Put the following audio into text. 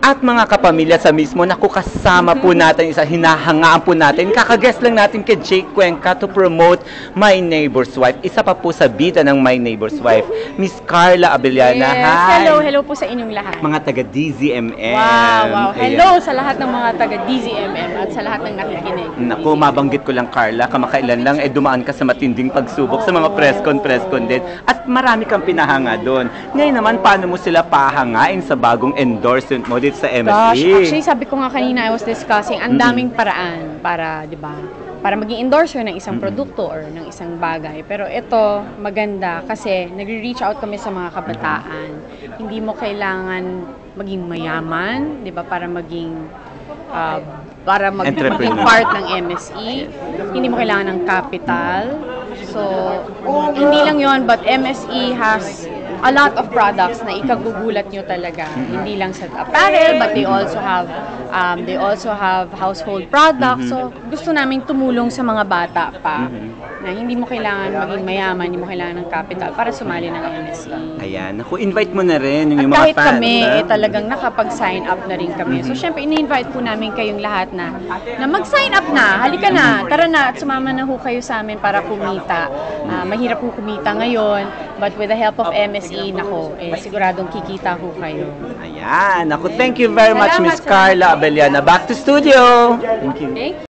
At mga kapamilya sa mismo, naku, kasama po natin, hinahangaan po natin. Kakaguest lang natin kay Jake Cuenca to promote My Neighbor's Wife. Isa pa po sa bida ng My Neighbor's Wife, Miss Carla Abellana. Yes. Hi! Hello po sa inyong lahat. Mga taga-DZMM. Wow. Hello Ayan. sa lahat ng mga taga-DZMM at sa lahat ng nakikinig. Naku, mabanggit ko lang, Carla, kamakailan lang, dumaan ka sa matinding pagsubok sa mga press-con din. At marami kang pinahanga doon. Ngayon naman, paano mo sila pahangain sa bagong endorsement mo dito sa MSE? Gosh, actually sabi ko nga kanina, I was discussing, ang daming paraan para, di ba, para maging endorser ng isang produkto or ng isang bagay. Pero ito, maganda kasi nagre-reach out kami sa mga kabataan. Hindi mo kailangan maging mayaman, di ba, para maging maging part ng MSE. Hindi mo kailangan ng capital. So, hindi lang yon, but MSE has a lot of products na ikagugulat nyo talaga. Hindi lang sa apparel, but they also have household products. So, gusto namin tumulong sa mga bata pa na hindi mo kailangan maging mayaman, hindi mo kailangan ng capital para sumali ng MSE. Ayan, naku, invite mo na rin yung mga At kahit fans. kami, talagang nakapag-sign up na rin kami. So, syempre, ini-invite po namin kayong lahat na mag-sign up na. Halika na, tara na, at sumama na ho kayo sa amin para kumita. Mahirap po kumita ngayon, but with the help of MSE, nako, siguradong kikita ho kayo. Ayan, naku, thank you very much, Salamat, Miss Carla Abellana. Back to studio! Thank you. Okay?